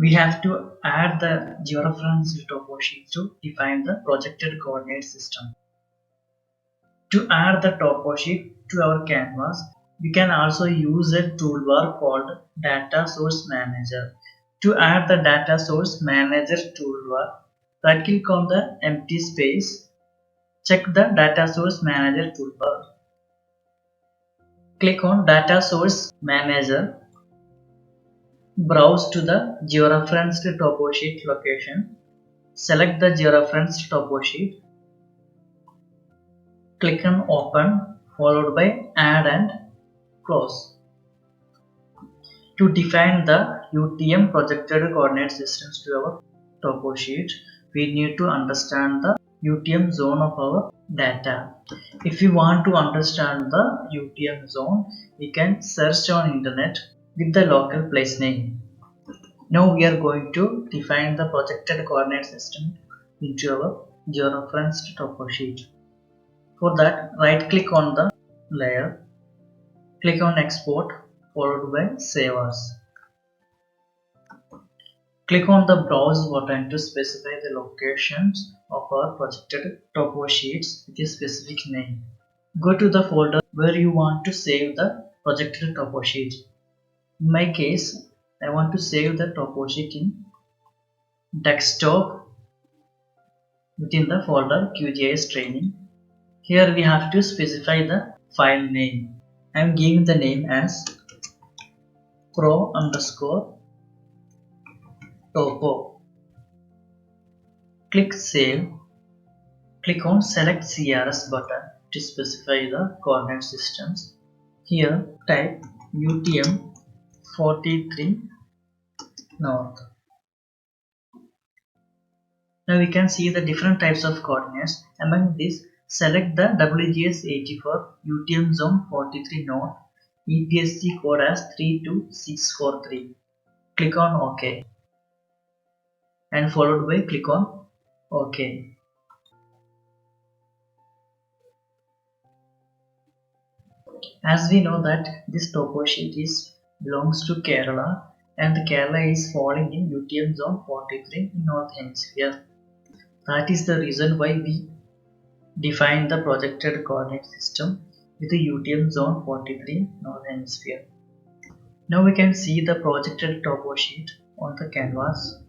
we have to add the georeference topo sheet to define the projected coordinate system. To add the topo sheet to our canvas, we can also use a toolbar called Data Source Manager. To add the Data Source Manager toolbar, right click on the empty space, check the Data Source Manager toolbar. Click on Data Source Manager, browse to the georeferenced topo sheet location, select the georeferenced topo sheet, click on Open followed by Add and Close. To define the UTM projected coordinate systems to our topo sheet, we need to understand the UTM zone of our data. If you want to understand the UTM zone, we can search on internet with the local place name. Now we are going to define the projected coordinate system into our georeferenced topo sheet. For that, right click on the layer, click on export followed by save as. Click on the browse button to specify the locations of our projected topo sheets with a specific name. Go to the folder where you want to save the projected topo sheet. In my case, I want to save the topo sheet in desktop within the folder QGIS training. Here we have to specify the file name. I am giving the name as pro_topo. Click save. Click on select CRS button to specify the coordinate systems. Here type UTM 43 north. Now we can see the different types of coordinates. Among these, select the WGS 84 UTM zone 43 north, EPSC code as 32643. Click on OK and followed by click on OK. As we know that this topo sheet belongs to Kerala and Kerala is falling in UTM zone 43 in North Hemisphere. That is the reason why we define the projected coordinate system with the UTM zone 43 North Hemisphere. Now we can see the projected topo sheet on the canvas.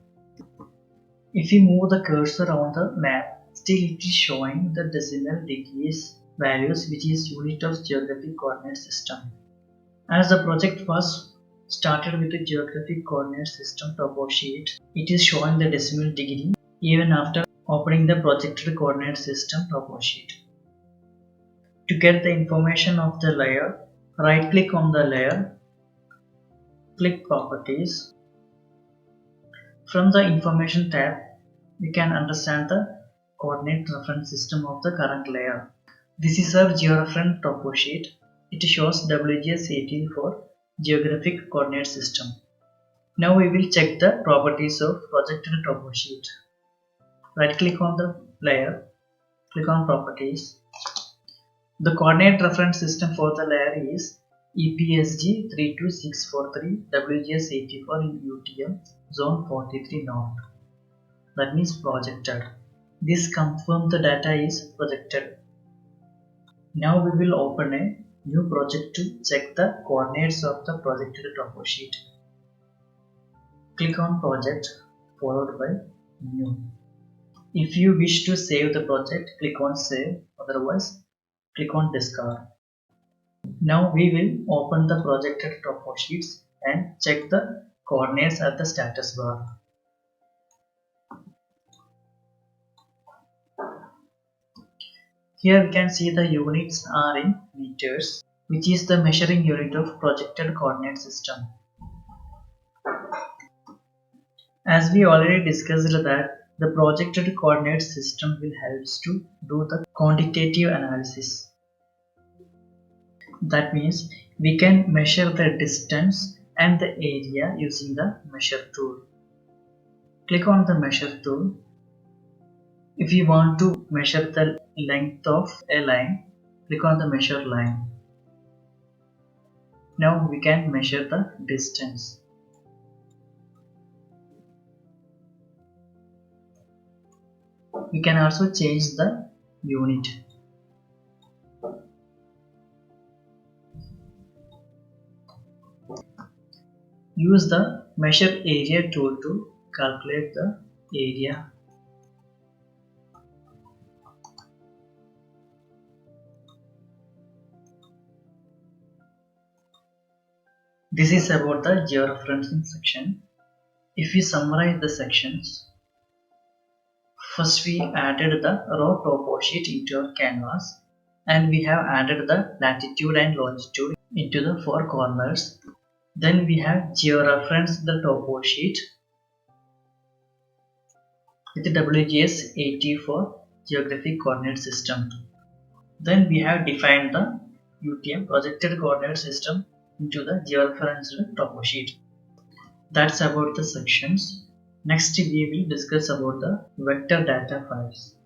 If we move the cursor on the map, still it is showing the decimal degrees values, which is unit of geographic coordinate system. As the project was started with the geographic coordinate system topo sheet, it is showing the decimal degree even after opening the projected coordinate system topo sheet. To get the information of the layer, right click on the layer, click Properties. From the Information tab, we can understand the coordinate reference system of the current layer. This is our georeference topo sheet. It shows WGS 18 for geographic coordinate system. Now we will check the properties of projected topo sheet. Right click on the layer, click on Properties. The coordinate reference system for the layer is EPSG 32643 WGS 84 in UTM zone 43 north. That means projected. This confirms the data is projected. Now we will open a new project to check the coordinates of the projected topo sheet. Click on Project followed by New. If you wish to save the project, click on Save, otherwise click on Discard. Now we will open the projected topo sheets and check the coordinates at the status bar. Here we can see the units are in meters, which is the measuring unit of projected coordinate system. As we already discussed that the projected coordinate system will help us to do the quantitative analysis. That means we can measure the distance and the area using the measure tool. Click on the measure tool. If you want to measure the length of a line, click on the measure line. Now we can measure the distance. You can also change the unit. Use the measure area tool to calculate the area. This is about the georeferencing section. If we summarize the sections, first we added the raw topo sheet into our canvas, and we have added the latitude and longitude into the four corners. Then we have georeferenced the topo sheet with WGS 80 for geographic coordinate system. Then we have defined the UTM projected coordinate system into the georeferenced topo sheet. That's about the sections. Next we will discuss about the vector data files.